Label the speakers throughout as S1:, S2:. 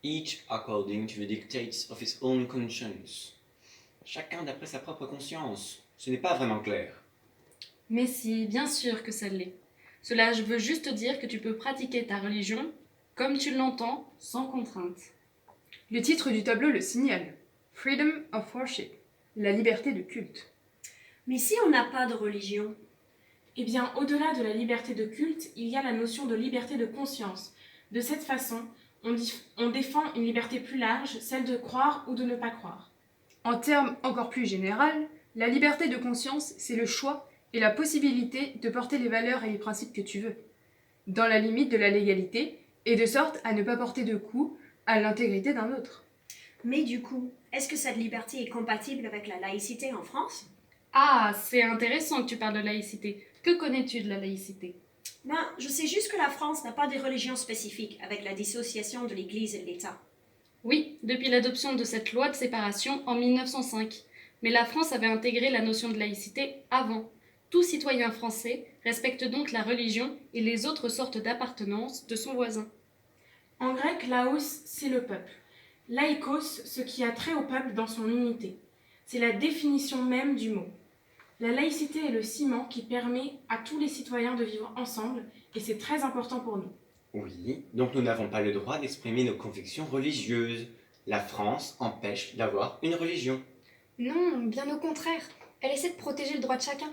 S1: Each according to the dictates of his own conscience. Chacun d'après sa propre conscience. Ce n'est pas vraiment clair.
S2: Mais si, bien sûr que ça l'est. Cela veut juste dire que tu peux pratiquer ta religion comme tu l'entends, sans contrainte.
S3: Le titre du tableau le signale. Freedom of Worship, la liberté de culte.
S4: Mais si on n'a pas de religion?
S5: Eh bien, au-delà de la liberté de culte, il y a la notion de liberté de conscience. De cette façon, on défend une liberté plus large, celle de croire ou de ne pas croire.
S3: En termes encore plus généraux, la liberté de conscience, c'est le choix et la possibilité de porter les valeurs et les principes que tu veux, dans la limite de la légalité, et de sorte à ne pas porter de coup à l'intégrité d'un autre.
S4: Mais du coup, est-ce que cette liberté est compatible avec la laïcité en France?
S2: Ah, c'est intéressant que tu parles de laïcité. Que connais-tu de la laïcité?
S4: Je sais juste que la France n'a pas de religion spécifique avec la dissociation de l'Église et de l'État.
S2: Oui, depuis l'adoption de cette loi de séparation en 1905. Mais la France avait intégré la notion de laïcité avant. Tout citoyen français respecte donc la religion et les autres sortes d'appartenance de son voisin.
S5: En grec, laos, c'est le peuple. Laïkos, ce qui a trait au peuple dans son unité. C'est la définition même du mot. La laïcité est le ciment qui permet à tous les citoyens de vivre ensemble, et c'est très important pour nous.
S1: Oui, donc nous n'avons pas le droit d'exprimer nos convictions religieuses. La France empêche d'avoir une religion.
S6: Non, bien au contraire. Elle essaie de protéger le droit de chacun.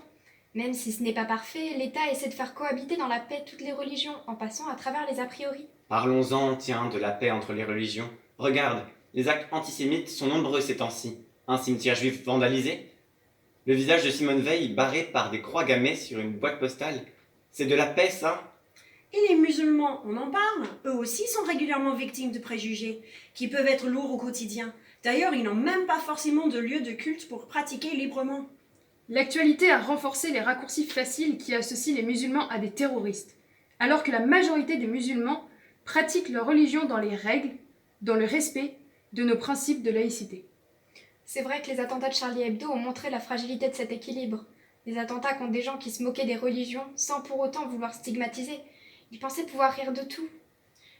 S6: Même si ce n'est pas parfait, l'État essaie de faire cohabiter dans la paix toutes les religions, en passant à travers les a priori.
S1: Parlons-en, tiens, de la paix entre les religions. Regarde, les actes antisémites sont nombreux ces temps-ci. Un cimetière juif vandalisé, le visage de Simone Veil barré par des croix gammées sur une boîte postale. C'est de la paix, ça?
S4: Et les musulmans, on en parle? Eux aussi sont régulièrement victimes de préjugés, qui peuvent être lourds au quotidien. D'ailleurs, ils n'ont même pas forcément de lieu de culte pour pratiquer librement.
S3: L'actualité a renforcé les raccourcis faciles qui associent les musulmans à des terroristes, alors que la majorité des musulmans pratiquent leur religion dans les règles, dans le respect de nos principes de laïcité.
S6: C'est vrai que les attentats de Charlie Hebdo ont montré la fragilité de cet équilibre. Les attentats contre des gens qui se moquaient des religions sans pour autant vouloir stigmatiser. Ils pensaient pouvoir rire de tout.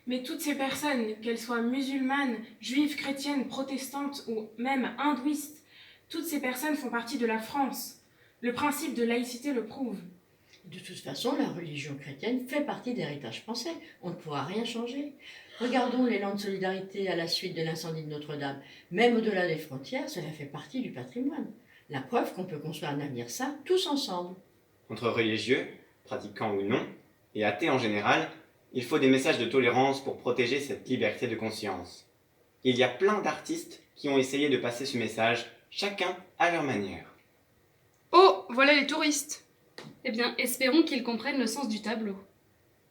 S5: Mais toutes ces personnes, qu'elles soient musulmanes, juives, chrétiennes, protestantes ou même hindouistes, toutes ces personnes font partie de la France. Le principe de laïcité le prouve.
S7: De toute façon, la religion chrétienne fait partie de l'héritage français. On ne pourra rien changer. Regardons l'élan de solidarité à la suite de l'incendie de Notre-Dame. Même au-delà des frontières, cela fait partie du patrimoine. La preuve qu'on peut construire un avenir sain tous ensemble.
S1: Entre religieux, pratiquants ou non, et athées en général, il faut des messages de tolérance pour protéger cette liberté de conscience. Il y a plein d'artistes qui ont essayé de passer ce message, chacun à leur manière.
S3: Oh, voilà les touristes!
S2: Eh bien, espérons qu'ils comprennent le sens du tableau.